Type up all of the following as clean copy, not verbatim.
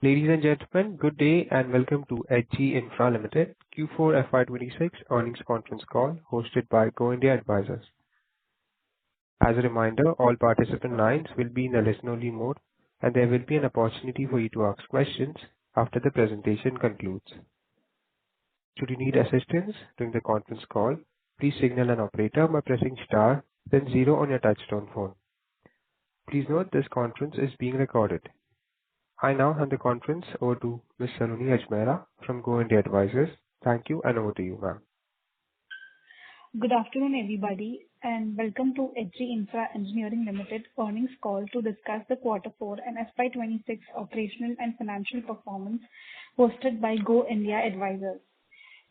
Ladies and gentlemen, good day and welcome to HG Infra Limited Q4 FY26 earnings conference call hosted by Go India Advisors. As a reminder, all participant lines will be in a listen-only mode, and there will be an opportunity for you to ask questions after the presentation concludes. Should you need assistance during the conference call, please signal an operator by pressing star, then 0 on your touchtone phone. Please note this conference is being recorded. I now hand the conference over to Ms. Saloni Ajmera from Go India Advisors. Thank you, and over to you, ma'am. Good afternoon, everybody, and welcome to HG Infra Engineering Limited earnings call to discuss the Q4 and FY26 operational and financial performance hosted by Go India Advisors.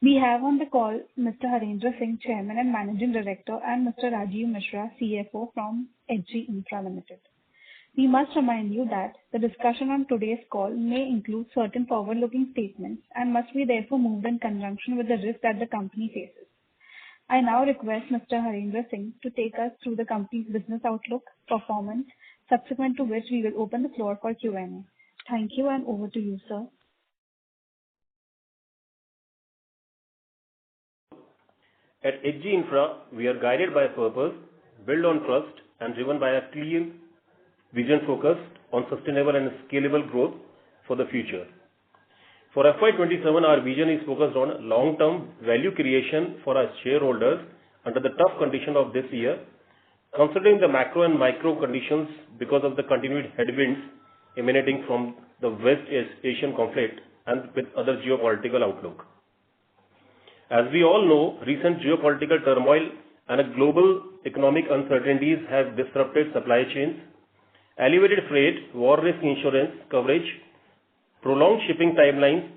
We have on the call Mr. Harendra Singh, Chairman and Managing Director, and Mr. Rajiv Mishra, CFO from HG Infra Limited. We must remind you that the discussion on today's call may include certain forward-looking statements and must be therefore moved in conjunction with the risk that the company faces. I now request Mr. Harendra Singh to take us through the company's business outlook, performance, subsequent to which we will open the floor for Q&A. Thank you, and over to you, sir. At HG Infra, we are guided by a purpose, built on trust, and driven by a clear vision focused on sustainable and scalable growth for the future. For FY27, our vision is focused on long-term value creation for our shareholders under the tough condition of this year, considering the macro and micro conditions because of the continued headwinds emanating from the West Asian conflict and with other geopolitical outlook. As we all know, recent geopolitical turmoil and global economic uncertainties have disrupted supply chains, elevated freight, war risk insurance coverage, prolonged shipping timelines,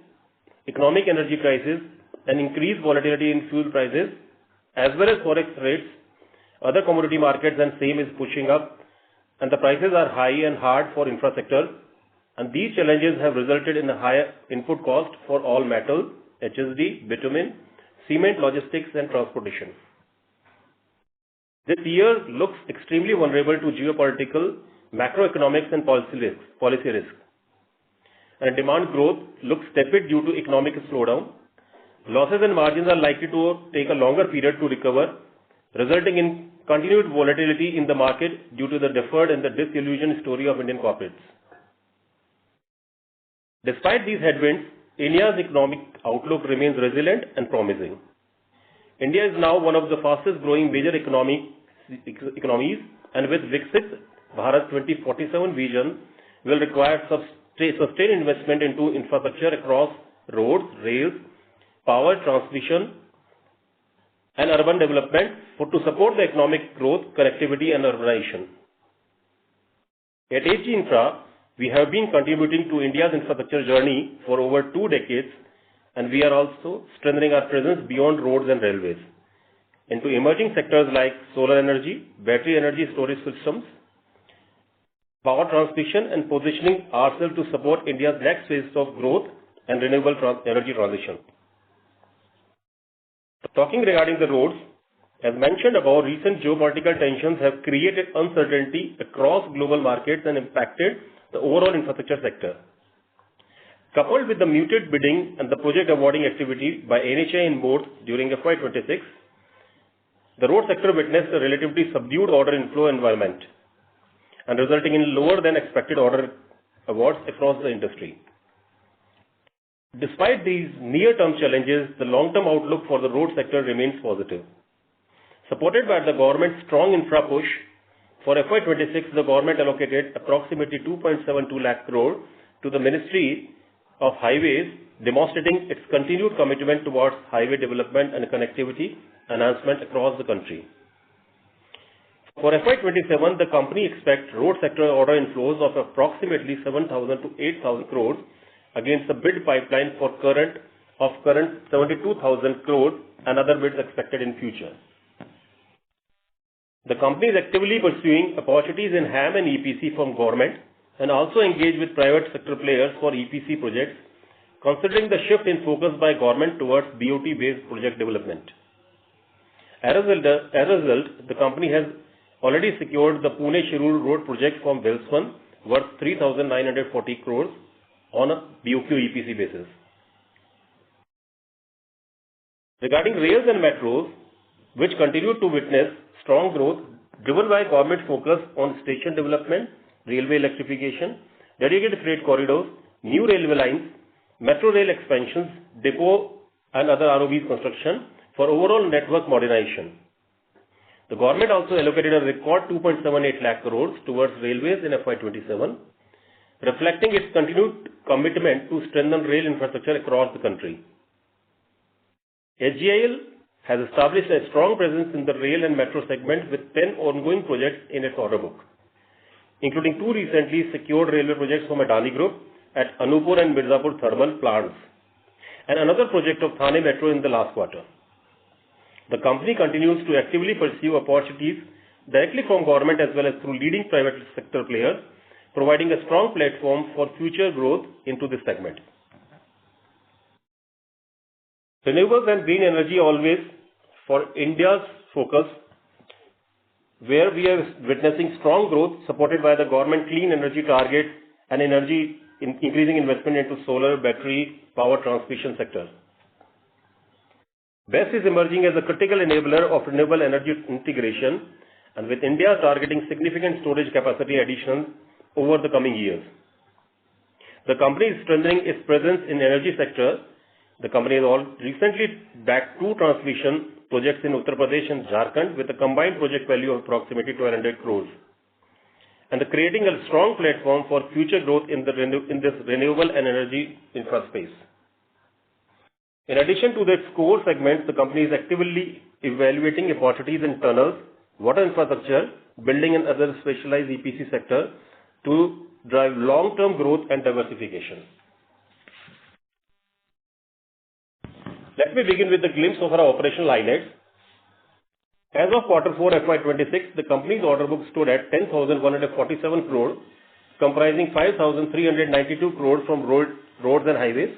economic energy crisis, and increased volatility in fuel prices, as well as forex rates. Other commodity markets and same is pushing up, and the prices are high and hard for infra sector, and these challenges have resulted in a higher input cost for all metal, HSD, bitumen, cement, logistics, and transportation. This year looks extremely vulnerable to geopolitical, macroeconomics, and policy risk. And demand growth looks tepid due to economic slowdown. Losses and margins are likely to take a longer period to recover, resulting in continued volatility in the market due to the deferred and the disillusioned story of Indian corporates. Despite these headwinds, India's economic outlook remains resilient and promising. India is now one of the fastest growing major economies, and with Viksit Bharat 2047 vision will require sustained investment into infrastructure across roads, rails, power transmission, and urban development to support the economic growth, connectivity, and urbanization. At HG Infra, we have been contributing to India's infrastructure journey for over 2 decades, and we are also strengthening our presence beyond roads and railways into emerging sectors like solar energy, battery energy storage systems, power transmission, and positioning ourselves to support India's next phase of growth and renewable energy transition. Talking regarding the roads, as mentioned above, recent geopolitical tensions have created uncertainty across global markets and impacted the overall infrastructure sector. Coupled with the muted bidding and the project awarding activity by NHAI in boards during FY26, the road sector witnessed a relatively subdued order inflow environment and resulting in lower than expected order awards across the industry. Despite these near-term challenges, the long-term outlook for the road sector remains positive. Supported by the government's strong infra push, for FY26, the government allocated approximately 2.72 lakh crore to the Ministry of Highways, demonstrating its continued commitment towards highway development and connectivity enhancement across the country. For FY27, the company expects road sector order inflows of approximately 7,000 to 8,000 crores against the bid pipeline for current 72,000 crores and other bids expected in future. The company is actively pursuing opportunities in HAM and EPC from government and also engaged with private sector players for EPC projects, considering the shift in focus by government towards BOT-based project development. As a result, the company has already secured the Pune-Shirur road project from Welspun worth 3,940 crores on a BOQ EPC basis. Regarding rails and metros, which continue to witness strong growth driven by government focus on station development, railway electrification, dedicated freight corridors, new railway lines, metro rail expansions, depot and other ROBs construction for overall network modernization. The government also allocated a record 2.78 lakh crores towards railways in FY27, reflecting its continued commitment to strengthen rail infrastructure across the country. HGIL has established a strong presence in the rail and metro segment with 10 ongoing projects in its order book, including 2 recently secured railway projects from Adani Group at Anuppur and Mirzapur thermal plants, and another project of Thane Metro in the last quarter. The company continues to actively pursue opportunities directly from government as well as through leading private sector players, providing a strong platform for future growth into this segment. Renewables and green energy always for India's focus, where we are witnessing strong growth supported by the government clean energy targets and increasing investment into solar, battery, power transmission sector. BESS is emerging as a critical enabler of renewable energy integration, and with India targeting significant storage capacity additions over the coming years. The company is strengthening its presence in energy sector. The company has recently backed 2 transmission projects in Uttar Pradesh and Jharkhand with a combined project value of approximately 1,200 crores, and creating a strong platform for future growth in this renewable and energy infra space. In addition to its core segments, the company is actively evaluating opportunities in tunnels, water infrastructure, building and other specialized EPC sector to drive long-term growth and diversification. Let me begin with a glimpse of our operational highlights. As of Q4 FY26, the company's order book stood at 10,147 crore, comprising 5,392 crore from roads and highways,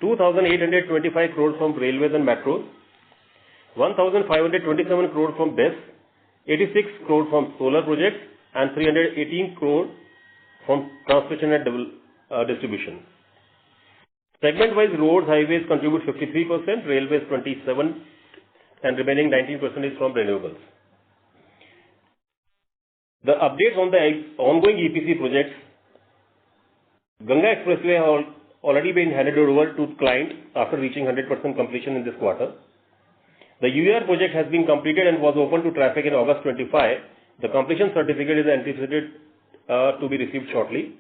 2,825 crore from railways and metros, 1,527 crore from BESS, 86 crore from solar projects, and 318 crore from transmission and distribution. Segment-wise, roads, highways contribute 53%, railways 27%, and remaining 19% is from renewables. The updates on the ongoing EPC projects. Ganga Expressway have already been handed over to client after reaching 100% completion in this quarter. The UER project has been completed and was open to traffic in August 25. The completion certificate is anticipated to be received shortly.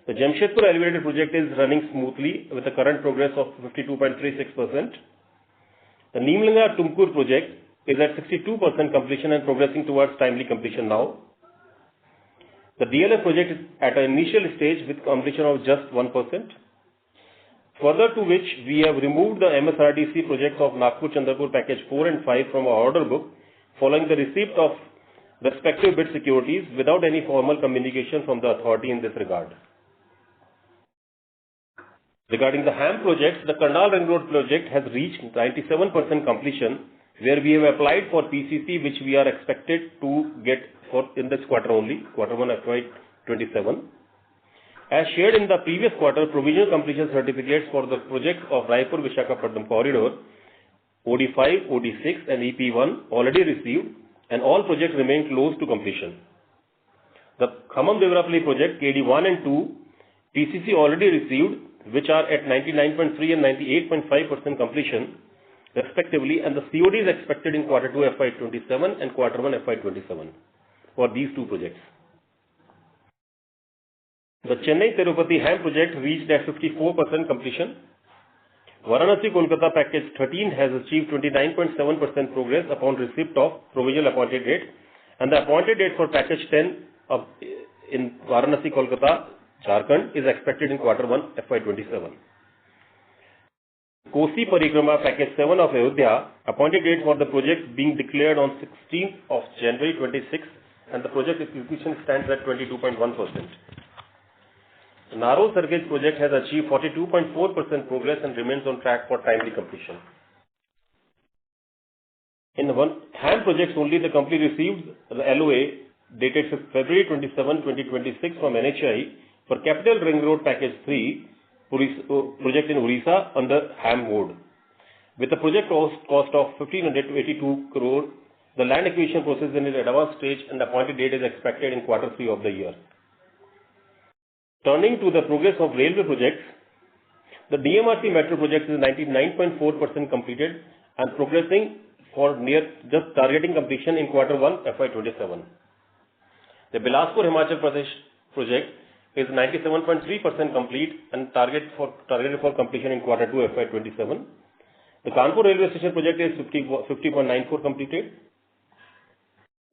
The Jamshedpur elevated project is running smoothly with a current progress of 52.36%. The Neemlanga Tumkur project is at 62% completion and progressing towards timely completion now. The DLF project is at an initial stage with completion of just 1%. Further to which we have removed the MSRDC projects of Nagpur-Chandrapur package 4 and 5 from our order book following the receipt of respective bid securities without any formal communication from the authority in this regard. Regarding the HAM projects, the Karnal Ring Road project has reached 97% completion, where we have applied for PCC, which we are expected to get in this quarter only, Q1 FY27. As shared in the previous quarter, provisional completion certificates for the projects of Raipur-Visakhapatnam corridor, OD5, OD6 and EP1 already received, and all projects remain close to completion. The Khammam-Devarapalle project, KD1 and 2, PCC already received, which are at 99.3 and 98.5% completion respectively, and the COD is expected in Q2 FY27 and Q1 FY27 for these 2 projects. The Chennai-Tirupati HAM project reached at 54% completion. Varanasi-Kolkata package 13 has achieved 29.7% progress upon receipt of provisional appointed date, and the appointed date for package 10 in Varanasi-Kolkata, Jharkhand is expected in Q1 FY27. Kosi Parikrama package 7 of Ayodhya, appointed date for the project being declared on 16th of January 26, and the project execution stands at 22.1%. The Narol Circuit project has achieved 42.4% progress and remains on track for timely completion. In the HAM projects only, the company received the LOA dated February 27, 2026 from NHAI for Capital Ring Road Package 3 project in Odisha under HAM mode. With a project cost of 1,500 to 82 crore, the land acquisition process is in its advanced stage and the appointed date is expected in Q3 of the year. Turning to the progress of railway projects, the DMRC metro project is 99.4% completed and progressing for just targeting completion in Q1 FY27. The Bilaspur Himachal Pradesh project is 97.3% complete and targeted for completion in Q2 FY27. The Kanpur railway station project is 50.94% completed.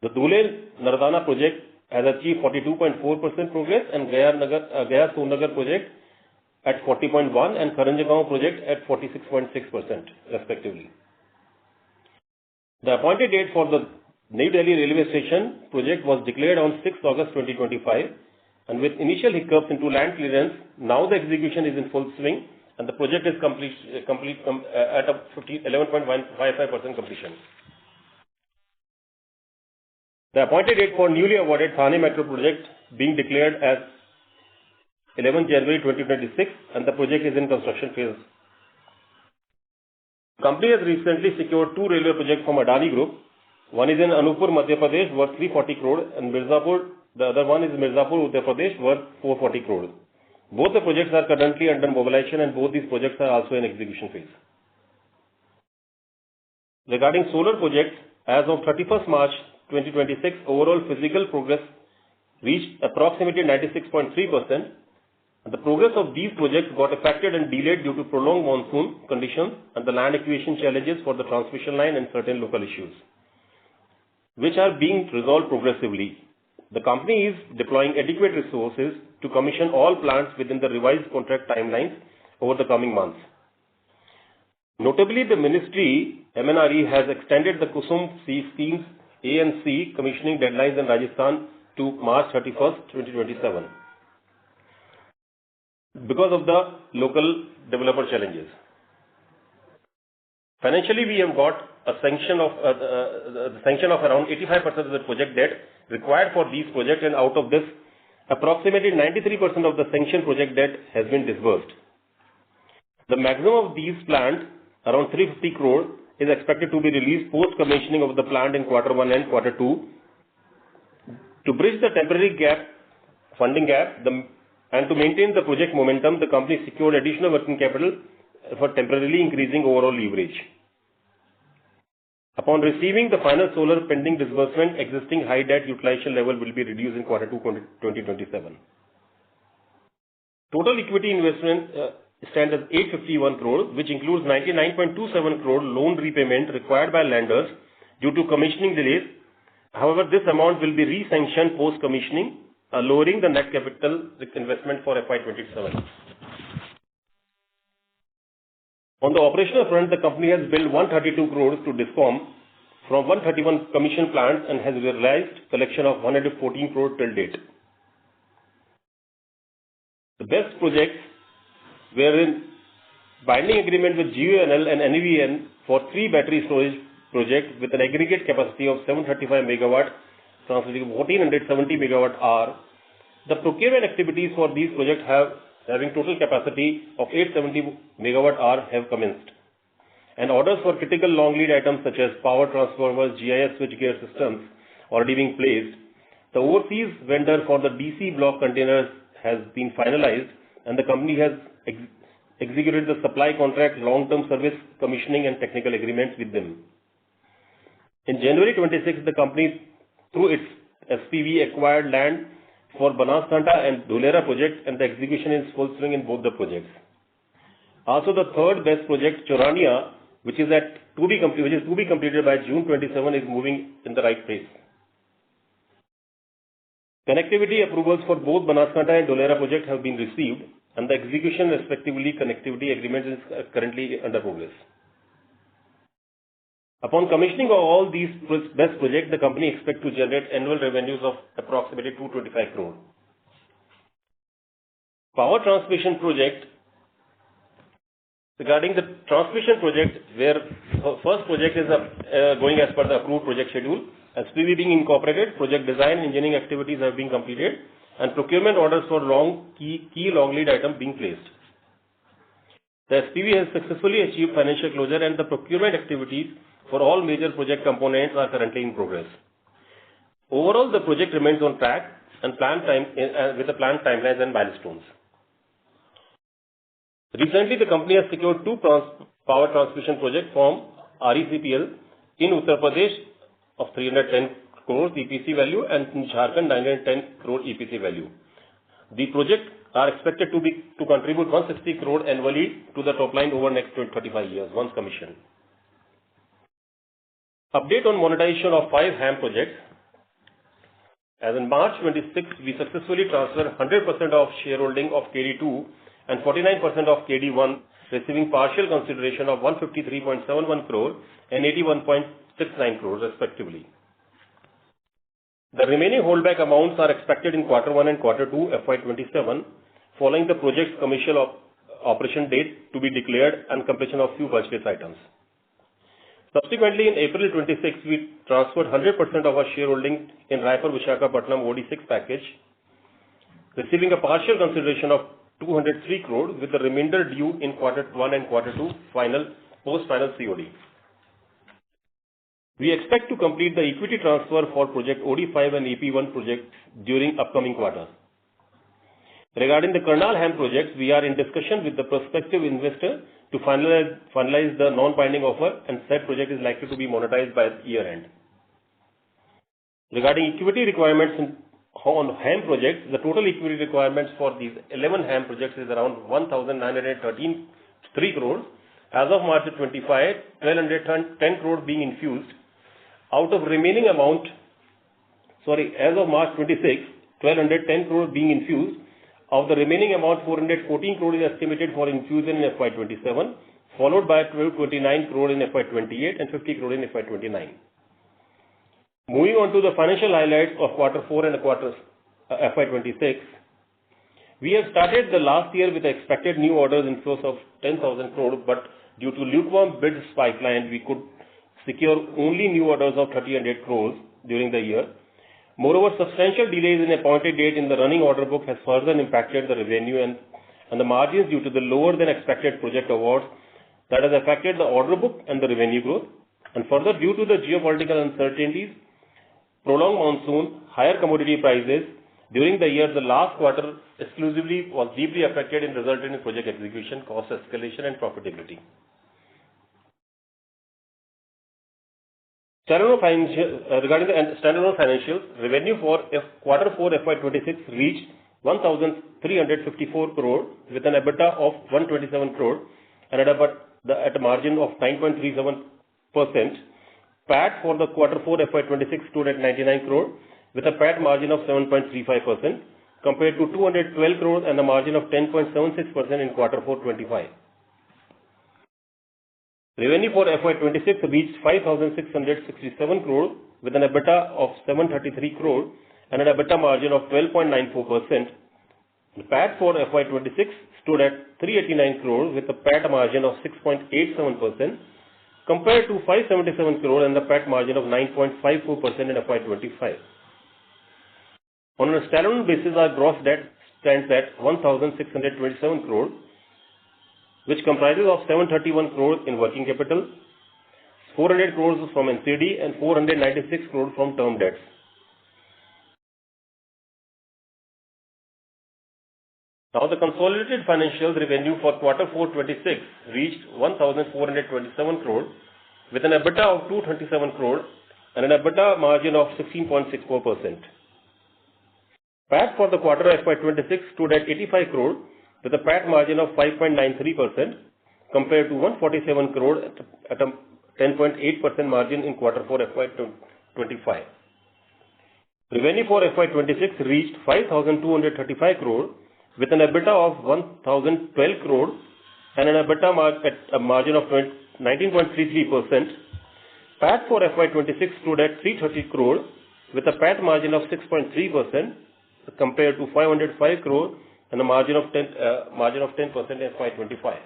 The Dhule-Nardana project has achieved 42.4% progress and Gaya-Sonnagar project at 40.1% and Karanjgaon project at 46.6% respectively. The appointed date for the New Delhi railway station project was declared on 6 August 2025 and with initial hiccups into land clearance, now the execution is in full swing and the project is complete at a 11.55% completion. The appointed date for newly awarded Thane Metro project being declared as 11 January 2026 and the project is in construction phase. The company has recently secured two railway projects from Adani Group. One is in Anuppur, Madhya Pradesh worth 340 crore and the other one is Mirzapur, Uttar Pradesh worth 440 crore. Both the projects are currently under mobilization and both these projects are also in execution phase. Regarding solar projects, as of 31st March 2026, overall physical progress reached approximately 96.3%. The progress of these projects got affected and delayed due to prolonged monsoon conditions and the land acquisition challenges for the transmission line and certain local issues, which are being resolved progressively. The company is deploying adequate resources to commission all plants within the revised contract timelines over the coming months. Notably, the Ministry MNRE has extended the Kusum C schemes A and C commissioning deadlines in Rajasthan to March 31st, 2027 because of the local developer challenges. Financially, we have got a sanction of around 85% of the project debt required for these projects, and out of this, approximately 93% of the sanctioned project debt has been disbursed. The maximum of these plans, around 350 crore, is expected to be released post-commissioning of the plant in Q1 and Q2. To bridge the temporary funding gap, and to maintain the project momentum, the company secured additional working capital for temporarily increasing overall leverage. Upon receiving the final solar pending disbursement, existing high debt utilization level will be reduced in Q2 2027. Total equity investment stands at 851 crore, which includes 99.27 crore loan repayment required by lenders due to commissioning delays. However, this amount will be re-sanctioned post-commissioning, lowering the net capital investment for FY27. On the operational front, the company has billed 132 crores to DISCOM from 131 commissioned plants and has realized collection of 114 crore till date. The best projects were in binding agreement with GUNL and NVN for 3 battery storage projects with an aggregate capacity of 735 megawatt, translating 1470 megawatt hour. The procurement activities for these projects having total capacity of 870 megawatt hour have commenced, and orders for critical long lead items such as power transformers, GIS switchgear systems already being placed. The overseas vendor for the DC block containers has been finalized, and the company has executed the supply contract, long-term service, commissioning and technical agreements with them. In January 26, the company, through its SPV, acquired land for Banaskantha and Dholera projects, and the execution is full swing in both the projects. Also, the third best project, Chorania, which is to be completed by June 27, is moving in the right pace. Connectivity approvals for both Banaskantha and Dholera projects have been received, and the execution, respectively, connectivity agreement is currently under progress. Upon commissioning of all these best projects, the company expects to generate annual revenues of approximately 225 crore. Power transmission project. Regarding the transmission project, where first project is going as per the approved project schedule, SPV being incorporated, project design and engineering activities have been completed, and procurement orders for key long lead items being placed. The SPV has successfully achieved financial closure and the procurement activities for all major project components are currently in progress. Overall, the project remains on track and with the planned timelines and milestones. Recently, the company has secured two power transmission projects from RECPL in Uttar Pradesh of 310 crores EPC value and in Jharkhand 910 crore EPC value. The projects are expected to contribute 160 crore annually to the top line over next 35 years once commissioned. Update on monetization of 5 HAM projects. As in March 26, we successfully transferred 100% of shareholding of KD2 and 49% of KD1, receiving partial consideration of 153.71 crore and 81.69 crore respectively. The remaining holdback amounts are expected in Q1 and Q2 FY27 following the project's commercial operation date to be declared and completion of few purchase items. Subsequently, in April 26, we transferred 100% of our shareholding in Raipur-Visakhapatnam OD6 package, receiving a partial consideration of 203 crore with the remainder due in Q1 and Q2 post-final COD. We expect to complete the equity transfer for project OD5 and EP1 projects during upcoming quarters. Regarding the Karnal HAM projects, we are in discussion with the prospective investor to finalize the non-binding offer, and said project is likely to be monetized by year end. Regarding equity requirements on HAM projects, the total equity requirements for these 11 HAM projects is around 1,913 crores. As of March 25, 1,210 crores being infused. Out of remaining amount, as of March 26, 1,210 crores being infused. Of the remaining amount, 414 crore is estimated for infusion in FY27, followed by 1,229 crore in FY28 and 50 crore in FY29. Moving on to the financial highlights of Q4 and FY26, we have started the last year with expected new orders inflows of 10,000 crore, but due to lukewarm bids pipeline, we could secure only new orders of 3,800 crores during the year. Moreover, substantial delays in appointed date in the running order book has further impacted the revenue and the margins due to the lower than expected project awards that has affected the order book and the revenue growth. And further, due to the geopolitical uncertainties, prolonged monsoon, higher commodity prices, during the year, the last quarter exclusively was deeply affected and resulted in project execution, cost escalation and profitability. Regarding the standalone financials, revenue for Q4 FY26 reached 1,354 crore with an EBITDA of 127 crore and at a margin of 9.37%. PAT for the Q4 FY26 stood at 99 crore with a PAT margin of 7.35% compared to 212 crore and a margin of 10.76% in Q4 25. Revenue for FY26 reached 5,667 crore with an EBITDA of 733 crore and an EBITDA margin of 12.94%. The PAT for FY26 stood at 389 crore with a PAT margin of 6.87% compared to 577 crore and the PAT margin of 9.54% in FY25. On a standalone basis, our gross debt stands at 1,627 crore, which comprises of 731 crores in working capital, 400 crores from NCD and 496 crores from term debts. Now the consolidated financials revenue for Q4 26 reached 1,427 crores with an EBITDA of 227 crores and an EBITDA margin of 16.64%. PAT for the quarter FY26 stood at 85 crores with a PAT margin of 5.93% compared to 147 crore at a 10.8% margin in Q4 FY25. Revenue for FY26 reached 5,235 crore with an EBITDA of 1,012 crore and an EBITDA at a margin of 19.33%. PAT for FY26 stood at 330 crore with a PAT margin of 6.3% compared to 505 crore and a margin of 10% in FY25.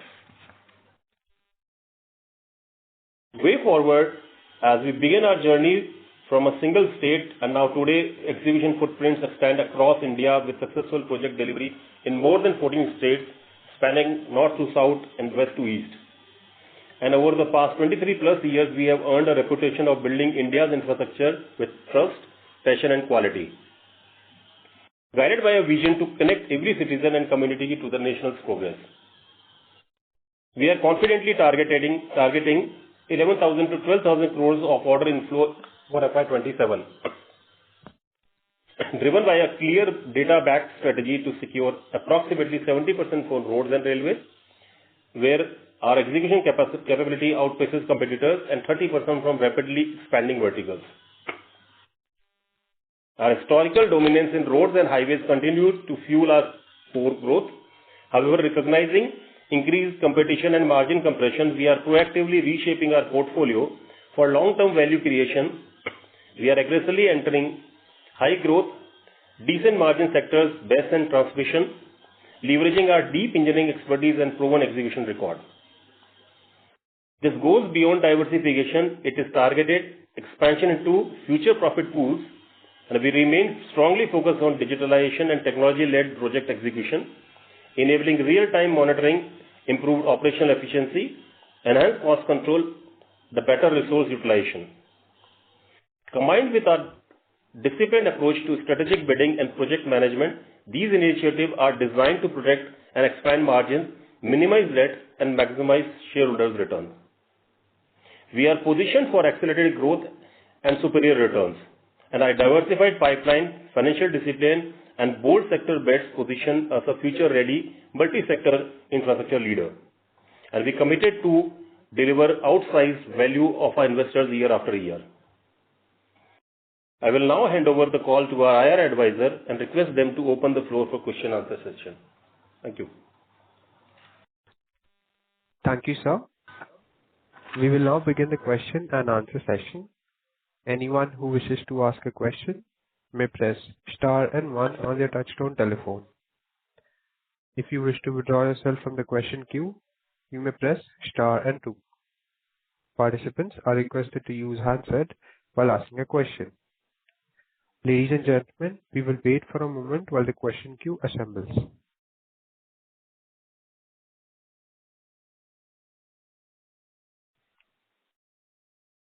Way forward, as we begin our journey from a single state, and now today execution footprints extend across India with successful project delivery in more than 14 states, spanning north to south and west to east. And over the past 23 plus years, we have earned a reputation of building India's infrastructure with trust, passion and quality, guided by a vision to connect every citizen and community to the nation's progress. We are confidently targeting 11,000 to 12,000 crores of order inflow for FY27, driven by a clear data-backed strategy to secure approximately 70% for roads and railways, where our execution capability outpaces competitors, and 30% from rapidly expanding verticals. Our historical dominance in roads and highways continues to fuel our core growth. However, recognizing increased competition and margin compression, we are proactively reshaping our portfolio for long-term value creation. We are aggressively entering high-growth, decent margin sectors, BESS and transmission, leveraging our deep engineering expertise and proven execution record. This goes beyond diversification. It is targeted expansion into future profit pools, and we remain strongly focused on digitalization and technology-led project execution, enabling real-time monitoring, improved operational efficiency, enhanced cost control, the better resource utilization. Combined with our disciplined approach to strategic bidding and project management, these initiatives are designed to protect and expand margins, minimize debt, and maximize shareholders' return. We are positioned for accelerated growth and superior returns, and our diversified pipeline, financial discipline, and bold sector bets position us a future-ready, multi-sector infrastructure leader. And we committed to deliver outsized value of our investors year after year. I will now hand over the call to our IR advisor and request them to open the floor for question and answer session. Thank you. Thank you, sir. We will now begin the question and answer session. Anyone who wishes to ask a question may press star and 1 on their touchtone telephone. If you wish to withdraw yourself from the question queue, you may press star and 2. Participants are requested to use handset while asking a question. Ladies and gentlemen, we will wait for a moment while the question queue assembles.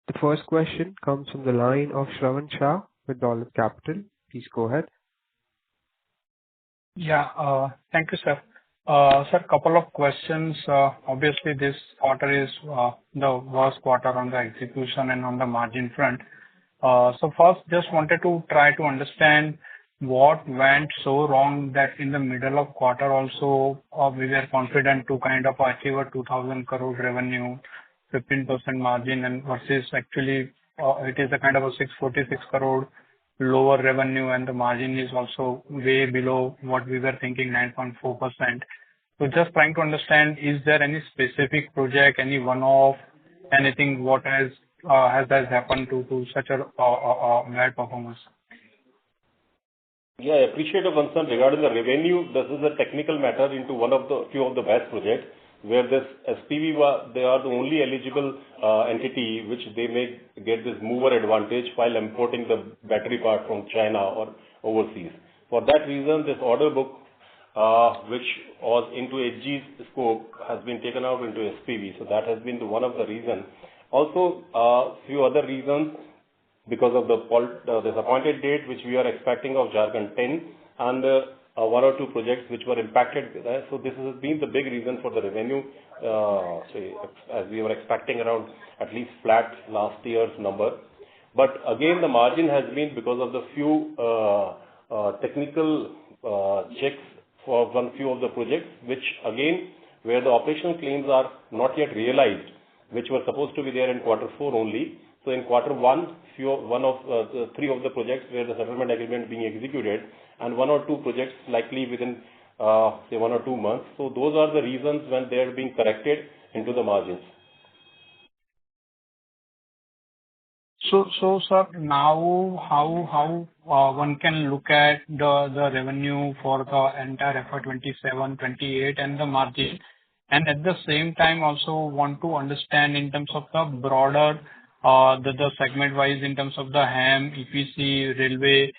The first question comes from the line of Shravan Shah with Dolat Capital. Please go ahead. Yeah, thank you, sir. Sir, couple of questions. Obviously, this quarter is the worst quarter on the execution and on the margin front. So first, just wanted to try to understand what went so wrong that in the middle of quarter also we were confident to kind of achieve a 2,000 crore revenue, 15% margin, and versus actually it is a kind of a 646 crore lower revenue, and the margin is also way below what we were thinking, 9.4%. So just trying to understand, is there any specific project, any one-off, anything what has happened to such a bad performance? Yeah, I appreciate your concern regarding the revenue. This is a technical matter into few of the BESS projects, where this SPV, they are the only eligible entity which they may get this mover advantage while importing the battery part from China or overseas. For that reason, this order book, which was into HG's scope, has been taken out into SPV. So that has been one of the reasons. Also, few other reasons, because of this appointed date which we are expecting of Jharkhand 10 and one or two projects which were impacted. So this has been the big reason for the revenue, as we were expecting around at least flat last year's number. But again, the margin has been because of the few technical checks for few of the projects, which again, where the operational claims are not yet realized, which were supposed to be there in quarter 4 only. So in quarter 1, three of the projects where the settlement agreement being executed, and one or two projects likely within 1 or 2 months. So those are the reasons when they are being corrected into the margins. So sir, now how one can look at the revenue for the entire FY27, 28 and the margin, and at the same time also want to understand in terms of the broader the segment-wise in terms of the HAM, EPC, railway,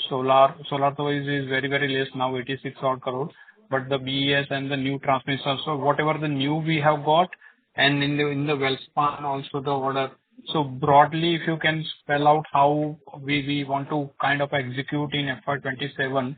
solar. Solar though is very, very less now, 86 odd crore, but the BES and the new transmission. So whatever the new we have got, and in the Welspun also the order. So broadly, if you can spell out how we want to kind of execute in FY27,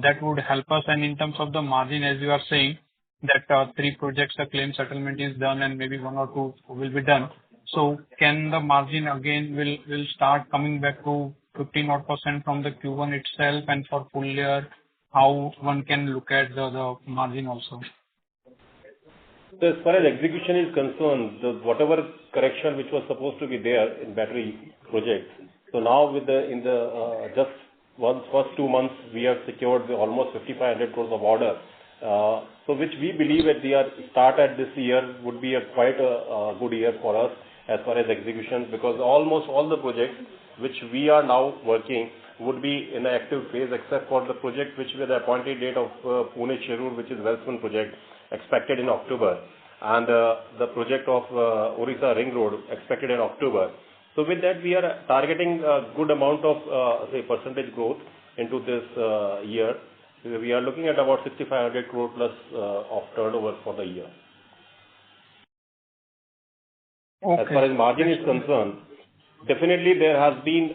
that would help us. And in terms of the margin, as you are saying, that 3 projects, the claim settlement is done and maybe 1 or 2 will be done. So can the margin again will start coming back to 15 odd % from the Q1 itself, and for full year, how one can look at the margin also? So as far as execution is concerned, whatever correction which was supposed to be there in battery projects, so now with just first 2 months, we have secured almost 5,500 crores of order. So which we believe at the start at this year would be quite a good year for us as far as execution, because almost all the projects which we are now working would be in an active phase, except for the project which with the appointed date of Pune-Shirur, which is Welspun project, expected in October, and the project of Orissa Ring Road expected in October. So with that, we are targeting a good amount of percentage growth into this year. We are looking at about 6,500 crore plus of turnover for the year. Okay. As far as margin is concerned, definitely there has been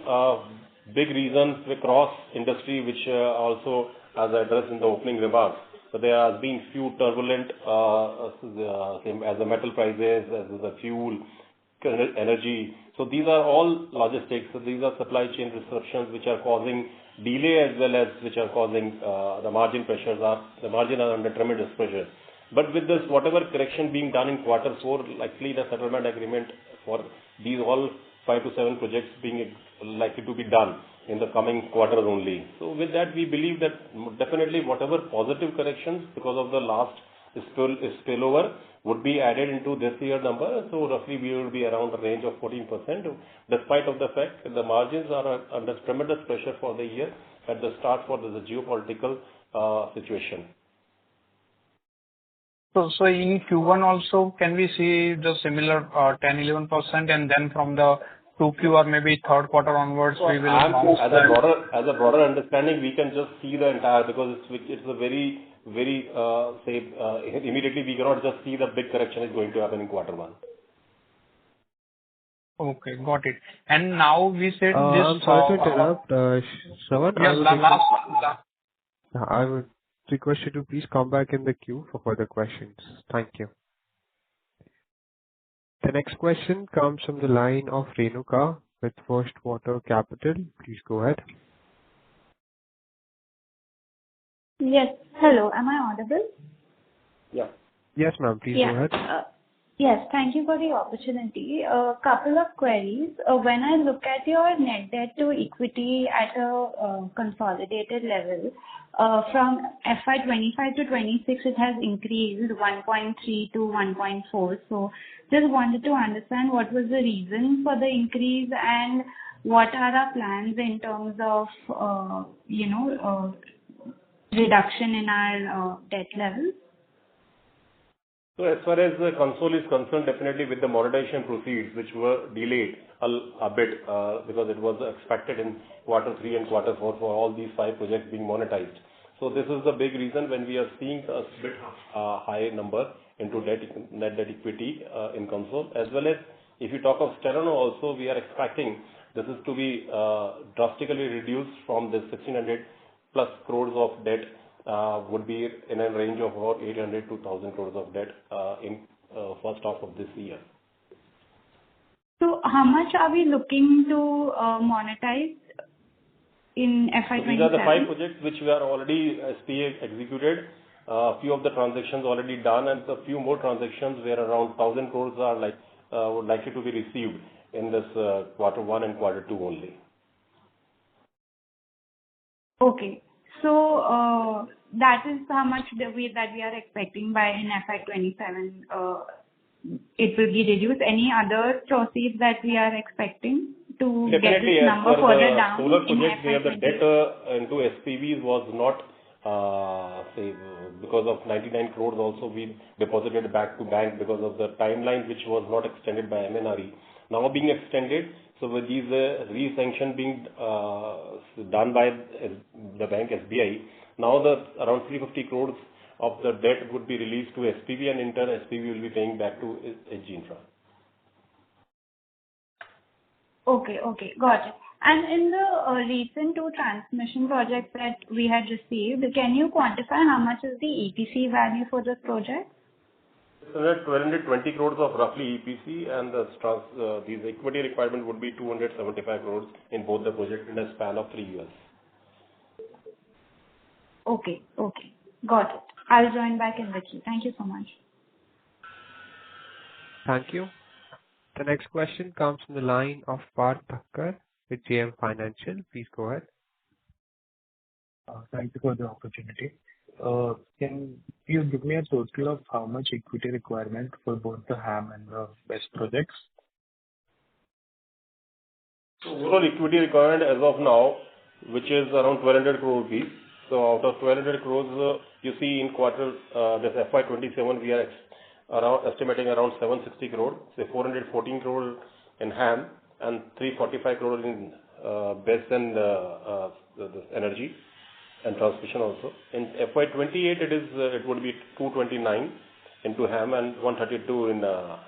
big reasons across industry, which also as I addressed in the opening remarks. So there has been few turbulent as the metal prices, as the fuel, energy. So these are all logistics. So these are supply chain disruptions which are causing delay as well as which are causing the margin pressures. The margin are under tremendous pressure. But with this, whatever correction being done in Q4, likely the settlement agreement for these all 5 to 7 projects being likely to be done in the coming quarter only. So with that, we believe that definitely whatever positive corrections because of the last spillover would be added into this year number. So roughly we will be around a range of 14%, despite of the fact that the margins are under tremendous pressure for the year at the start for the geopolitical situation. So in Q1 also, can we see the similar 10-11%, and then from the 2Q or maybe third quarter onwards, we will as a broader understanding, we can just see the entire, because it's a very immediately we cannot just see the big correction is going to happen in Q1. Okay, got it. And now we said this. I'm sorry to interrupt, Shravan. Yeah, I would request you to please come back in the queue for further questions. Thank you. The next question comes from the line of Renuka with First Water Capital. Please go ahead. Yes. Hello. Am I audible? Yeah. Yes, ma'am. Please go ahead. Yes. Thank you for the opportunity. A couple of queries. When I look at your net debt to equity at a consolidated level, from FY25 to 26, it has increased 1.3 to 1.4. So just wanted to understand what was the reason for the increase and what are our plans in terms of, reduction in our debt levels. So as far as the Concall is concerned, definitely with the monetization proceeds, which were delayed a bit because it was expected in Q3 and Q4 for all these 5 projects being monetized. So this is the big reason when we are seeing a bit high number into net debt equity in Concall, as well as if you talk of Sterno also, we are expecting this is to be drastically reduced from this 1,600 plus crores of debt. Would be in a range of about 800 to 1,000 crores of debt in first half of this year. So how much are we looking to monetize in FY27? So these are the 5 projects which we are already SPA executed. A few of the transactions already done, and a few more transactions where around 1,000 crores are likely to be received in this Q1 and Q2 only. Okay. So that is how much that we are expecting by in FY27. It will be reduced. Any other proceeds that we are expecting to get this number further down? Solar projects where the debt into SPVs was not because of 99 crores also we deposited back to bank because of the timeline which was not extended by MNRE. now being extended. So with these re-sanction being done by the bank SBI, now the around 350 crores of the debt would be released to SPV, and in turn SPV will be paying back to HG Infra. Okay, got it. And in the recent two transmission projects that we had received, can you quantify how much is the EPC value for this project? 1,220 crores of roughly EPC, and these equity requirement would be 275 crores in both the projects in a span of 3 years. Okay, got it. I'll join back in the queue. Thank you so much. Thank you. The next question comes from the line of Parth Thakkar with JM Financial. Please go ahead. Thank you for the opportunity. Can you give me a total of how much equity requirement for both the HAM and the BESS projects? So overall equity requirement as of now, which is around 1,200 crore rupees. So out of 1,200 crores, you see in quarter this FY27 we are estimating around 760 crore, say 414 crore in HAM and 345 crore in BESS and the energy and transmission also. In FY28 it would be 229 into HAM and 132 in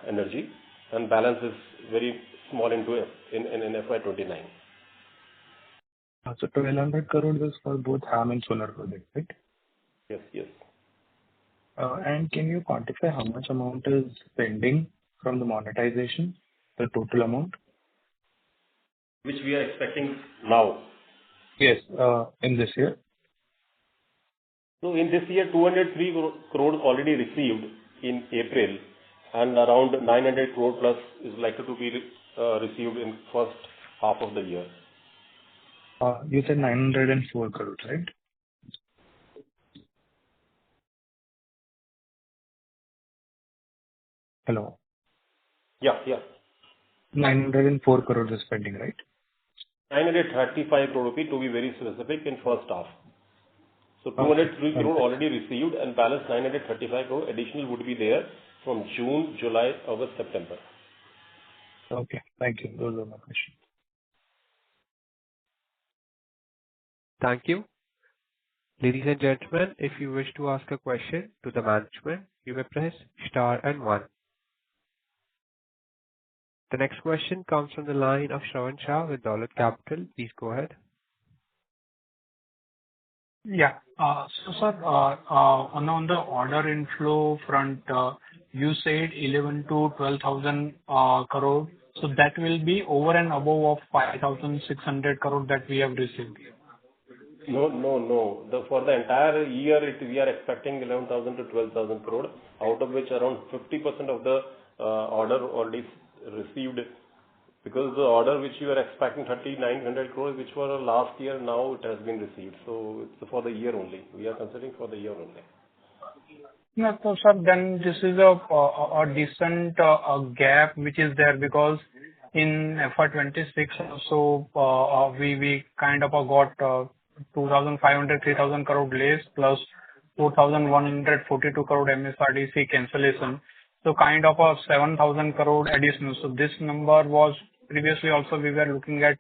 energy, and balance is very small in FY29. So 1,200 crores is for both HAM and solar projects, right? Yes. And can you quantify how much amount is pending from the monetization, the total amount? Which we are expecting now. Yes, in this year. So in this year, 203 crores already received in April, and around 900 crore plus is likely to be received in first half of the year. You said 904 crores, right? Hello. Yeah. 904 crores is pending, right? 935 crore rupee to be very specific in first half. So 203 crore already received, and balance 935 crore additional would be there from June, July, August, September. Okay, thank you. Those are my questions. Thank you. Ladies and gentlemen, if you wish to ask a question to the management, you may press star and 1. The next question comes from the line of Shravan Shah with Dolat Capital. Please go ahead. Yeah. So, sir, on the order inflow front, you said 11 to 12,000 crore. So that will be over and above of 5,600 crore that we have received. No. For the entire year, we are expecting 11,000 to 12,000 crore, out of which around 50% of the order already received, because the order which you are expecting 3,900 crores, which were last year, now it has been received. So it's for the year only. We are considering for the year only. No, so sir, then this is a decent gap which is there, because in FY26 also we kind of got 2,500, 3,000 crore delays plus 4,142 crore MSRDC cancellation. So kind of a 7,000 crore additional. So this number was previously also we were looking at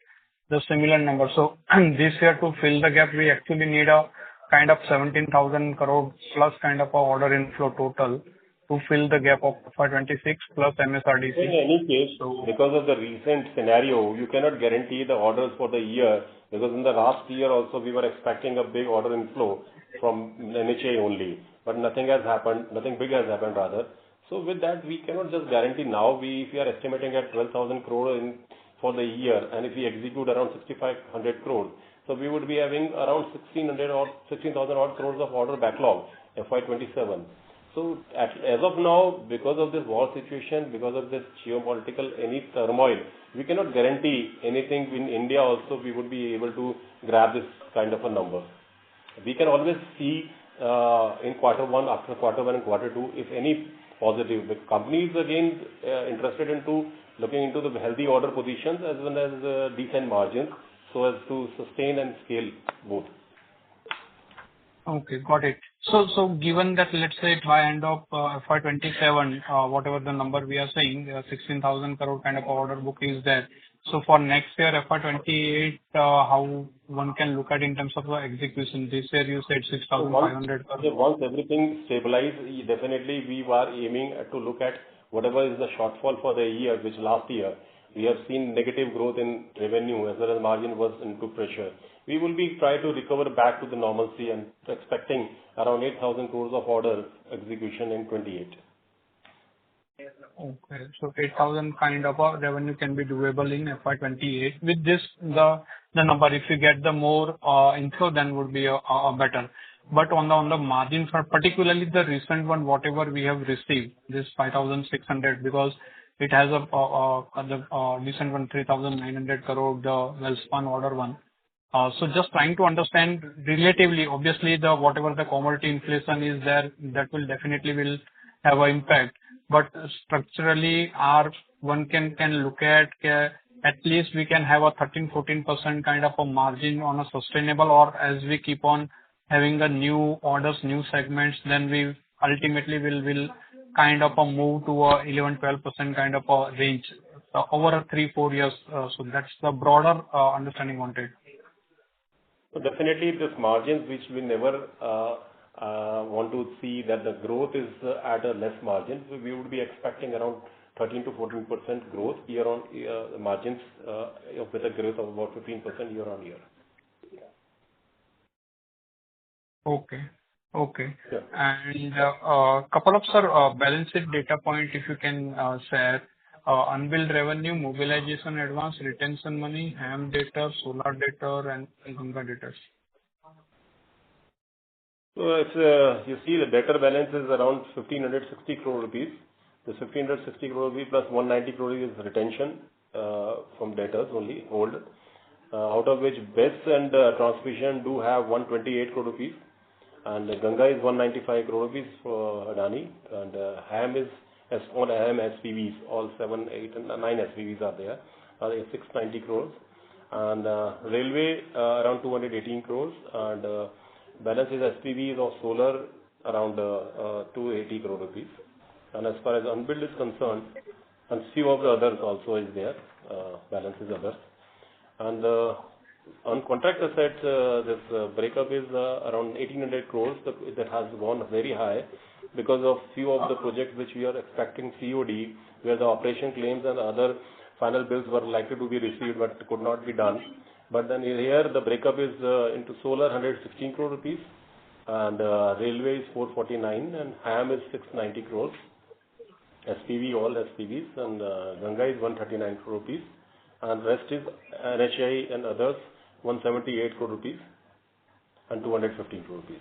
the similar number. So this year to fill the gap, we actually need a kind of 17,000 crore plus kind of a order inflow total to fill the gap of FY26 plus MSRDC. In any case, because of the recent scenario, you cannot guarantee the orders for the year, because in the last year also we were expecting a big order inflow from NHA only, but nothing big has happened rather. So with that, we cannot just guarantee now. If we are estimating at 12,000 crore for the year, and if we execute around 6,500 crore, so we would be having around 16,000 odd crores of order backlog FY27. So as of now, because of this war situation, because of this geopolitical any turmoil, we cannot guarantee anything. In India also, we would be able to grab this kind of a number. We can always see in quarter one, after quarter one and quarter two, if any positive. The company is again interested into looking into the healthy order positions as well as decent margins, so as to sustain and scale both. Okay, got it. So given that, let's say by end of FY27, whatever the number we are saying, 16,000 crore kind of order book is there. So for next year, FY28, how one can look at in terms of the execution? This year you said So Once 6,500 crore. once everything stabilizes, definitely we were aiming to look at whatever is the shortfall for the year, which last year we have seen negative growth in revenue as well as margin was into pressure. We will be try to recover back to the normalcy and expecting around 8,000 crores of order execution in 28. Okay. So 8,000 kind of a revenue can be doable in FY28. With this, the number, if you get the more inflow, then would be a better. But on the margin front, particularly the recent one, whatever we have received, this 5,600, because it has the recent one, 3,900 crore, the Welspun order one. So just trying to understand relatively, obviously, whatever the commodity inflation is there, that will definitely have an impact. But structurally, one can look at least we can have a 13%-14% kind of a margin on a sustainable, or as we keep on having the new orders, new segments, then we ultimately will kind of move to a 11%-12% kind of a range over a 3-4 years. So that's the broader understanding wanted. So definitely this margins which we never want to see that the growth is at a less margin. So we would be expecting around 13 to 14% growth year on year margins with a growth of about 15% year on year. Okay. Okay. Yeah. And couple of, sir, balance sheet data point, if you can share. Unbilled revenue, mobilization advance, retention money, HAM debtor, solar debtor, and Ganga debtors. So if you see the debtor balance is around 1,560 crore rupees. The 1,560 crore rupees plus 190 crore is retention from debtors only, old. Out of which BESS and transmission do have 128 crore rupees. And Ganga is 195 crore rupees for Adani. And HAM is all HAM SPVs, all 7, 8, and 9 SPVs are there. 690 crores. And railway around 218 crores. And balance is SPVs of solar around 280 crore rupees. And as far as unbilled is concerned, and few of the others also is there, balance is others. And on contract assets, this breakup is around 1,800 crores that has gone very high because of few of the projects which we are expecting COD, where the operation claims and other final bills were likely to be received but could not be done. But then here the breakup is into solar 116 crore rupees, and railway is 449, and HAM is 690 crores. SPV, all SPVs, and Ganga is 139 crore rupees, and rest is NHI and others 178 crore rupees and 215 crore rupees.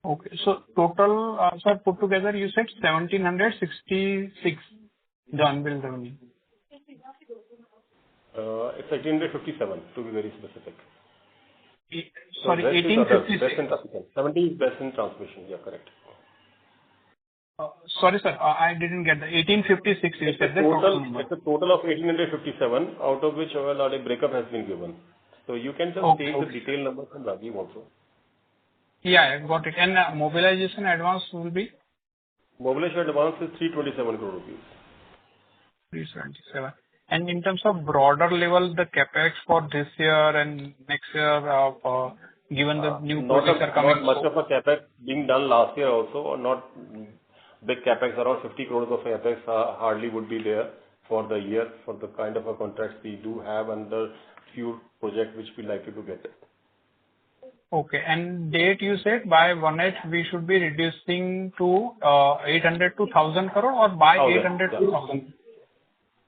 Okay. So total, sir, put together, you said 1,766, the unbilled revenue. It's 1,857 to be very specific. Sorry, so 1856. 70 is BESS in transmission. Yeah, correct. Sorry, sir, I didn't get the 1856. You said the total number. It's a total of 1,857, out of which a breakup has been given. So you can just take the detailed number from Rajiv also. Yeah, I got it. And mobilization advance will be? Mobilization advance is 327 crore rupees. 327. And in terms of broader level, the capex for this year and next year, given the new projects are coming. Not much of a capex being done last year also, or not big capex, around 50 crores of capex hardly would be there for the year for the kind of a contracts we do have and the few projects which we likely to get. Okay. And date you said by 1H we should be reducing to 800 to 1,000 crore, or by 800 to 1,000?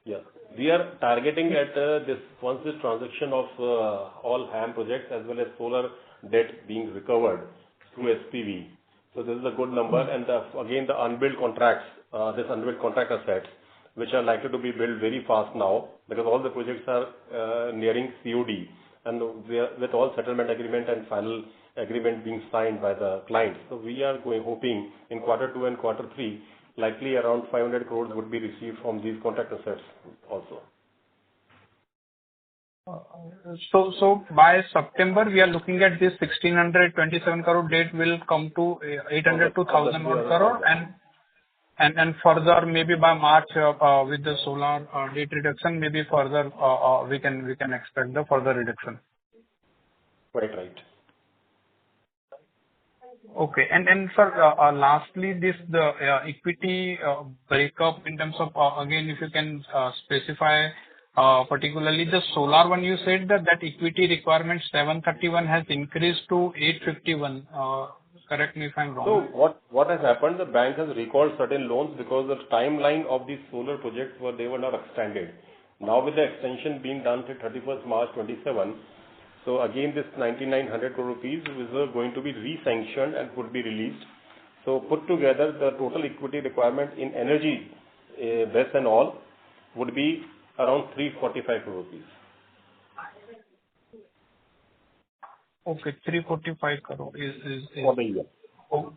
Yeah. We are targeting at once this transaction of all HAM projects as well as solar debt being recovered through SPV. So this is a good number. And again, the unbilled contracts, this unbilled contract assets, which are likely to be built very fast now because all the projects are nearing COD. And with all settlement agreement and final agreement being signed by the clients. So we are hoping in Q2 and Q3, likely around 500 crores would be received from these contract assets also. So by September, we are looking at this 1,627 crore debt will come to 800 to 1,000 crore, and further, maybe by March, with the solar debt reduction, maybe further, we can expect the further reduction. Quite right. Okay. And sir, lastly, the equity breakup in terms of, again, if you can specify particularly the solar one, you said that equity requirement 731 has increased to 851. Correct me if I'm So wrong. what has happened, the bank has recalled certain loans because the timeline of these solar projects they were not extended. Now with the extension being done till 31st March 27, so again this 9,900 crore rupees is going to be re-sanctioned and could be released. So put together the total equity requirement in energy, BESS and all, would be around 345 crore rupees. Okay, 345 crore is For the year. oh,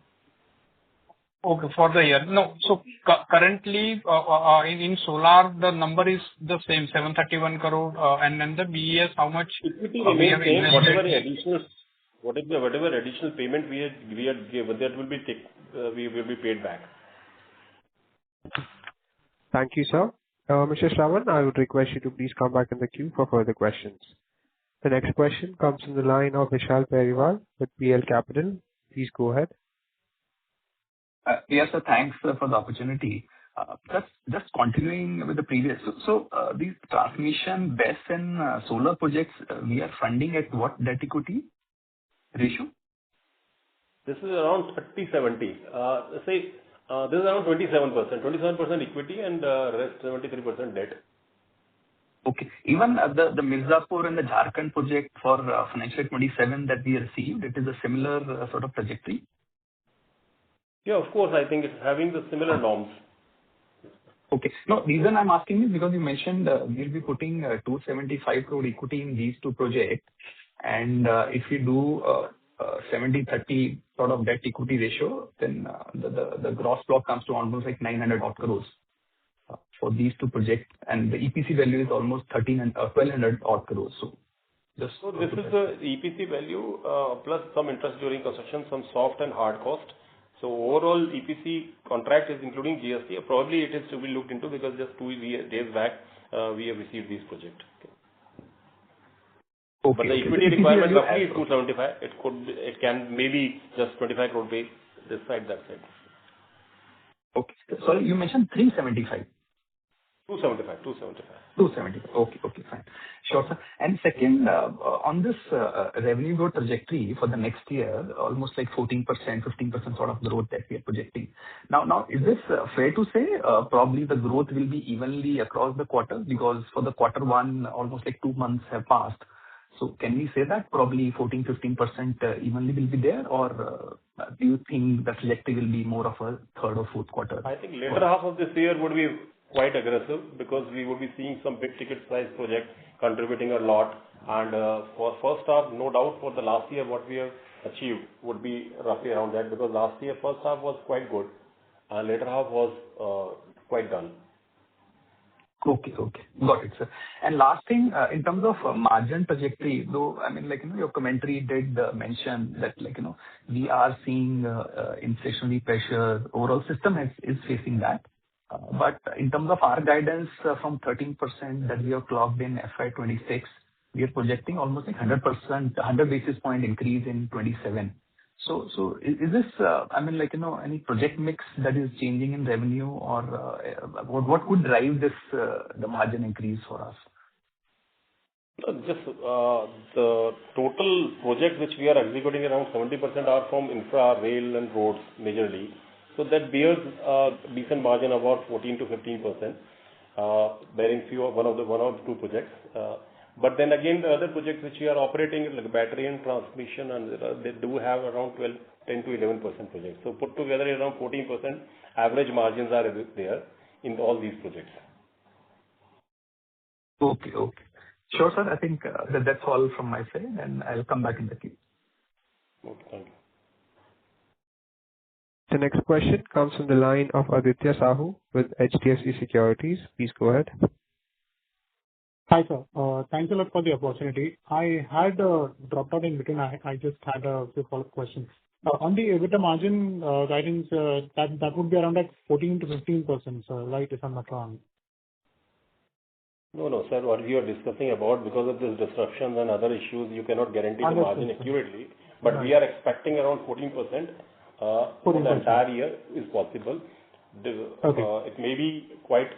okay, for the year. No, so currently, in solar, the number is the same, 731 crore, and then the BES, how much Equity we remains have same. invested? Whatever additional payment we had given, that will be we will be paid back. Thank you, sir. Mr. Shravan, I would request you to please come back in the queue for further questions. The next question comes from the line of Vishal Periwal with PL Capital. Please go ahead. Yes, sir. Thanks for the opportunity. Just continuing with the previous. So, these transmission, BESS and solar projects, we are funding at what debt equity ratio? This is around 30/70. This is around 27%. 27% equity and rest 73% debt. Okay. Even the Mirzapur and the Jharkhand project for financial 27 that we received, it is a similar sort of trajectory? Yeah, of course, I think it's having the similar norms. Okay. No, reason I'm asking is because you mentioned we'll be putting 275 crore equity in these two projects. And if we do 70/30 sort of debt equity ratio, then the gross block comes to almost like 900 odd crores for these two projects. And the EPC value is almost 1,200 odd crores. So just. So this is the EPC value plus some interest during construction, some soft and hard cost. So overall EPC contract is including GST. Probably it is to be looked into because just 2 days back we have received these projects. Okay. But the equity requirement roughly is 275. It can maybe just 25 crore pay this side, that side. Okay. Sorry, you mentioned 375. 275. 275. Okay, fine. Sure, sir. And second, on this revenue growth trajectory for the next year, almost like 14%, 15% sort of growth that we are projecting. Now, is this fair to say probably the growth will be evenly across the quarter? Because for the quarter one, almost like 2 months have passed. So can we say that probably 14, 15% evenly will be there? Or do you think the trajectory will be more of a third or fourth quarter? I think later half of this year would be quite aggressive because we will be seeing some big ticket size projects contributing a lot. And for first half, no doubt for the last year, what we have achieved would be roughly around that because last year first half was quite good and later half was quite done. Okay. Got it, sir. And last thing, in terms of margin trajectory, though, I mean, like, your commentary did mention that, like, we are seeing inflationary pressure. Overall system is facing that. But in terms of our guidance, from 13% that we have clocked in FY26, we are projecting almost like 100%, 100 basis point increase in 27. So is this, I mean, like, any project mix that is changing in revenue or what could drive this, the margin increase for us? Just the total projects which we are executing, around 70% are from infra, rail and roads majorly. So that bears a decent margin about 14 to 15%, bearing one or two projects. But then again, the other projects which we are operating like battery and transmission, and they do have around 10 to 11% projects. So put together around 14% average margins are there in all these projects. Okay. Sure, sir. I think that's all from my side, and I'll come back in the queue. Okay, thank you. The next question comes from the line of Aditya Sahu with HDFC Securities. Please go ahead. Hi, sir. Thanks a lot for the opportunity. I had dropped out in between. I just had a few follow-up questions. On the EBITDA margin guidance, that would be around like 14 to 15%, sir, right, if I'm not wrong. No, sir. What we are discussing about, because of this disruptions and other issues, you cannot guarantee the margin Understood, sir. accurately. But we Right. are expecting around 14% for the 14%. entire year is possible. Okay. It may be quite,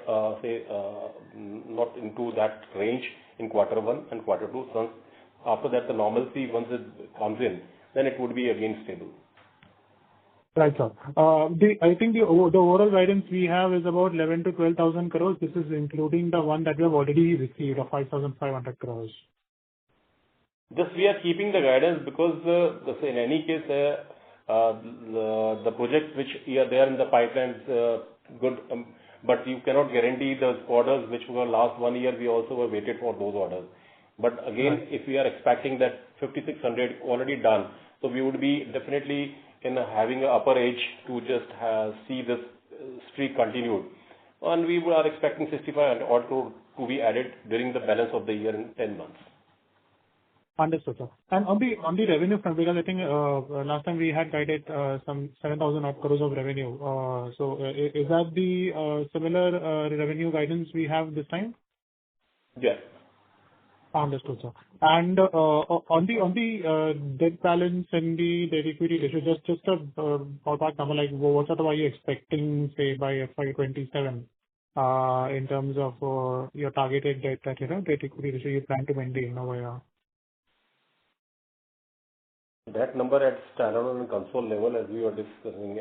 not into that range in quarter one and quarter two. So after that, the normalcy, once it comes in, then it would be again stable. Right, sir. I think the overall guidance we have is about 11 to 12,000 crores. This is including the one that we have already received of 5,500 crores. This we are keeping the guidance because in any case, the projects which are there in the pipelines, good, but you cannot guarantee those orders which were last 1 year. We also were waited for those orders. But again, Right. if we are expecting that 5,600 already done, so we would be definitely in having an upper edge to just see this streak continued. And we are expecting 65 odd crore to be added during the balance of the year in 10 months. Understood, sir. And on the revenue front, because I think last time we had guided some 7,000 odd crores of revenue. So is that the similar revenue guidance we have this time? Yes. Understood, sir. And on the debt balance and the debt equity ratio, just a ballpark number, like what sort of are you expecting, say, by FY27, in terms of your targeted debt equity ratio you plan to maintain over here? That number at standalone and console level, as we were discussing,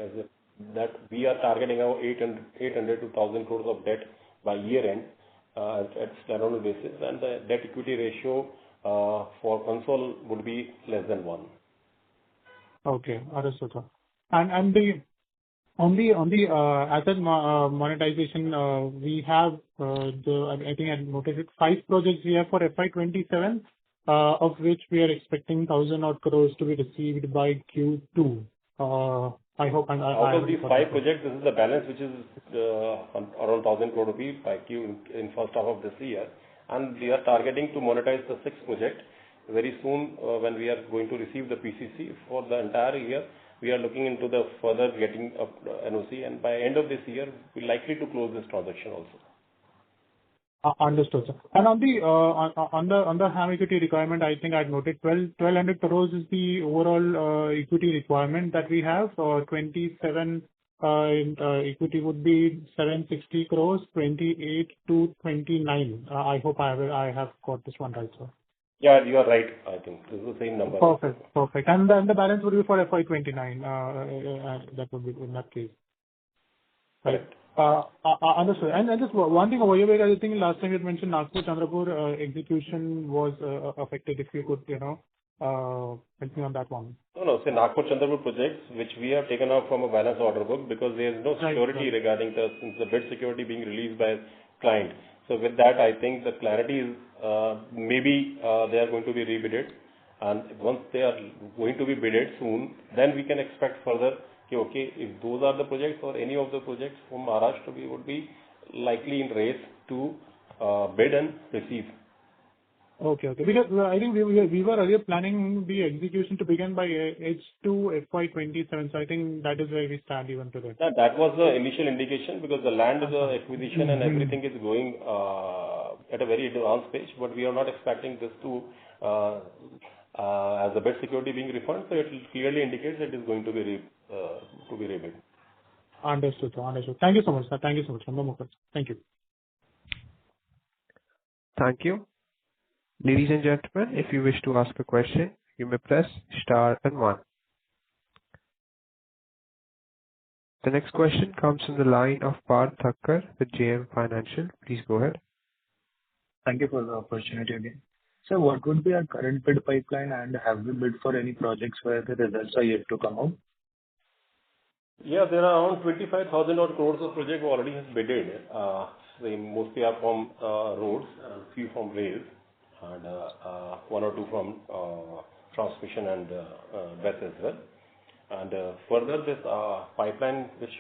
that we are targeting our 800 to 1,000 crores of debt by year end at standalone basis, and the debt equity ratio for console would be less than 1. Okay, understood, sir. And on the asset monetization, we have I think I noticed it, 5 projects we have for FY27, of which we are expecting 1,000 odd crores to be received by Q2. I hope out of these 5 projects, this is the balance which is around 1,000 crore rupees by Q in first half of this year, and we are targeting to monetize the 6th project very soon when we are going to receive the PCC for the entire year. We are looking into the further getting of NOC, and by end of this year, we're likely to close this transaction also. Understood, sir. And on the HAM equity requirement, I think I'd noted 1,200 crores is the overall equity requirement that we have. 27 in equity would be 760 crores, 28 to 29. I hope I have got this one right, sir. Yeah, you are right. I think this is the same number. Perfect. And then the balance would be for FY29. That would be in that case. Right. Understood. And just one thing over here, because I think last time you had mentioned Nagpur Chandrapur execution was affected. If you could, help me on that one. No. Say Nagpur Chandrapur projects, which we have taken off from a balance order book because there is no security regarding since the bid security being released by client. So with that, I think the clarity is maybe they are going to be rebidded, and once they are going to be bidded soon, then we can expect further. Okay, if those are the projects or any of the projects from Maharashtra, we would be likely in race to bid and receive. Okay. Because I think we were earlier planning the execution to begin by H2 FY27. So I think that is where we stand even today. That was the initial indication because the land acquisition and everything is going at a very advanced stage, but we are not expecting this to as the bid security being refunded. So it clearly indicates that it is going to be rebid. Understood, sir. Understood. Thank you so much, sir. Thank you so much. No more questions. Thank you. Thank you. Ladies and gentlemen, if you wish to ask a question, you may press star and 1. The next question comes from the line of Parth Thakkar with JM Financial. Please go ahead. Thank you for the opportunity again. So what would be our current bid pipeline, and have we bid for any projects where the results are yet to come out? Yeah, there are around 25,000 odd crores of project already has bidded. They mostly are from roads, a few from rails, and 1 or 2 from transmission and BESS as well. And further, this pipeline which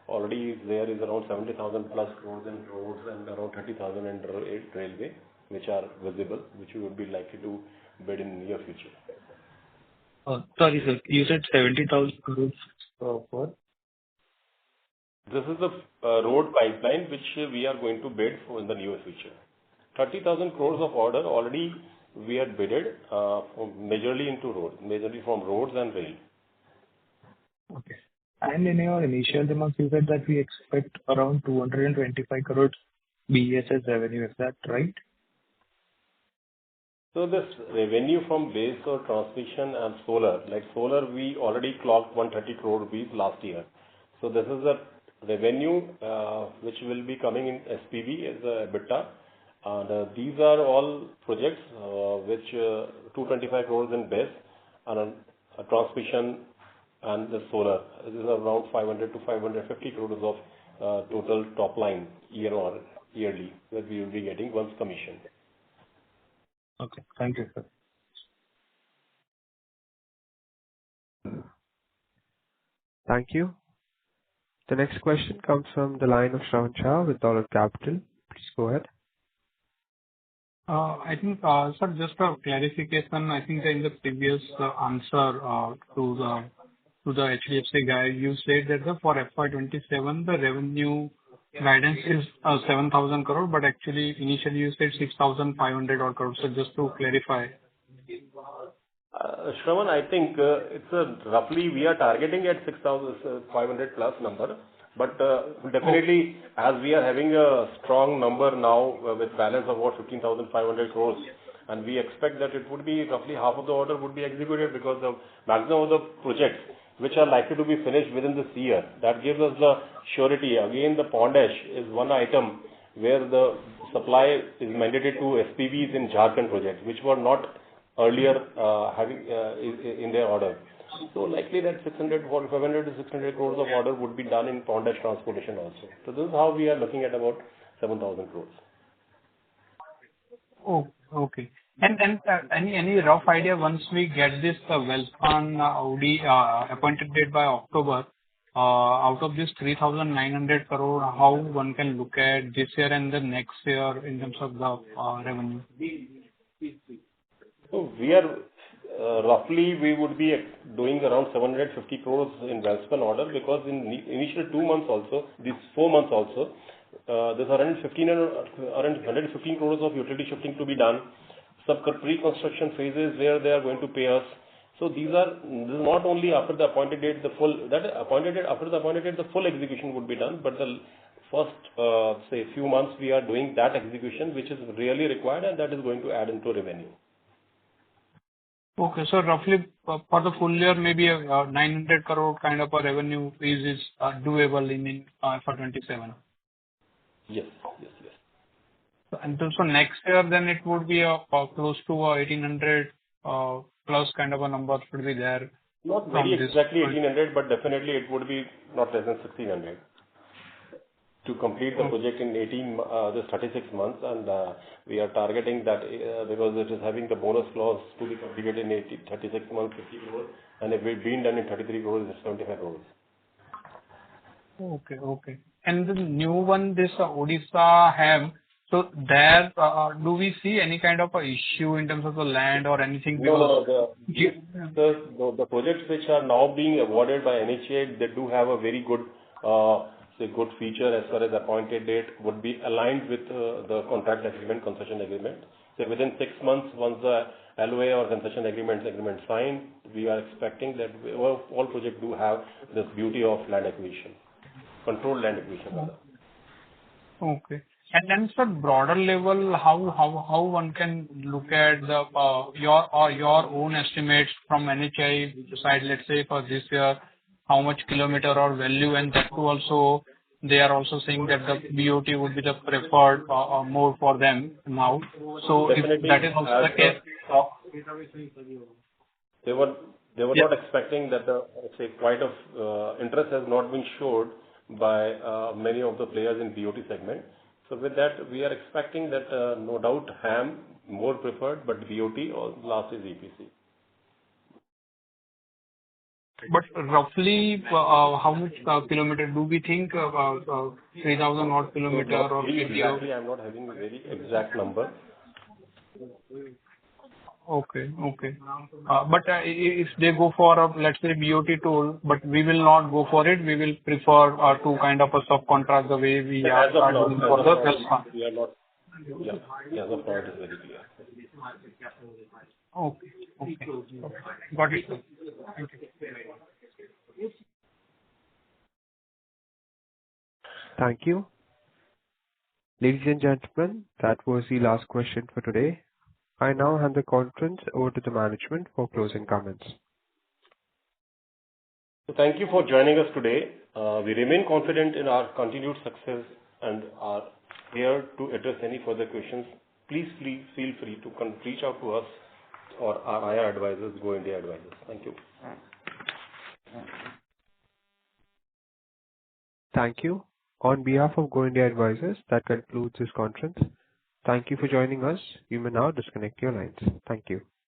already is there is around 70,000 plus crores in roads and around 30,000 in railway. which are visible, which we would be likely to bid in near future. Sorry, sir. You said 70,000 crores for? This is the road pipeline which we are going to bid for in the near future. 30,000 crores of order already we had bidded, majorly into road, majorly from roads and rail. Okay. And in your initial remarks, you said that we expect around 225 crores BESS revenue. Is that right? So this revenue from base or transmission and solar, like solar, we already clocked 130 crore rupees last year. So this is the revenue which will be coming in SPV as a EBITDA. And these are all projects which 225 crores in base and a transmission and the solar. This is around 500 to 550 crores of total top line yearly that we will be getting once commissioned. Okay. Thank you, sir. Thank you. The next question comes from the line of Shravan Shah with Dollar Capital. Please go ahead. I think, sir, just a clarification. I think in the previous answer to the HDFC guy, you said that for FY27, the revenue guidance is 7,000 crore, but actually initially you said 6,500 odd crore. So just to clarify. Shravan, I think it's roughly we are targeting at 6,500 plus number. But definitely, as we are having a strong number now with balance of about 15,500 crores, and we expect that it would be roughly half of the order would be executed because the maximum of the projects which are likely to be finished within this year. That gives us the surety. Again, the pond ash is one item where the supply is mandated to SPVs in Jharkhand projects, which were not earlier having in their order. So likely that 500 to 600 crores of order would be done in pond ash transportation also. So this is how we are looking at about 7,000 crores. Oh, okay. And any rough idea once we get this Welspun OD appointed date by October, out of this 3,900 crore, how one can look at this year and the next year in terms of the revenue? So we are roughly we would be doing around 750 crores in Welspun order because in initial 2 months also, these 4 months also, there's around 115 crores of utility shifting to be done. Some pre-construction phases where they are going to pay us. So this is not only after the appointed date, after the appointed date, the full execution would be done, but the first, say, few months we are doing that execution, which is really required, and that is going to add into revenue. Okay, so roughly for the full year, maybe 900 crore kind of a revenue is doable in FY27. Yes. And so next year, then it would be close to 1,800 plus kind of a number should be there. Not very exactly 1,800, but definitely it would be not less than 1,600 to complete the project in 36 months. And we are targeting that because it is having the bonus clause to be completed in 36 months, 50 crores. And if we've been done in 33 crores, it's 75 crores. Okay. And the new one, this Odisha HAM, so there, do we see any kind of a issue in terms of the land or anything? No. The projects which are now being awarded by NHA, they do have a very good, good feature as far as appointed date would be aligned with the contract agreement, concession agreement. So within 6 months, once the LOA or concession agreement signed, we are expecting that all projects do have this beauty of land acquisition, controlled land acquisition rather. Okay. And then, sir, broader level, how one can look at your own estimates from NHI side, let's say for this year, how much kilometer or value, and that too also they are also saying that the BOT would be the preferred mode for them now. So definitely, if that is also the case, they were not expecting that quite of interest has not been showed by many of the players in BOT segment. So with that, we are expecting that no doubt HAM more preferred, but BOT or last is EPC. But roughly, how much kilometer do we think? 3,000 odd kilometer or exactly, I'm not having a very exact number. Okay. Okay. But if they go for a, let's say, BOT tool, but we will not go for it, we will prefer to kind of a subcontract the way we As of are now, doing for the Welspun. we are not. Yeah. As of now, it is very clear. Okay. Okay. Okay. Got it, sir. Thank you. Thank you. Ladies and gentlemen, that was the last question for today. I now hand the conference over to the management for closing comments. So thank you for joining us today. We remain confident in our continued success and are here to address any further questions. Please feel free to reach out to us or our IR advisors, Go India advisors. Thank you. Thank you. On behalf of Go India Advisors, that concludes this conference. Thank you for joining us. You may now disconnect your lines. Thank you.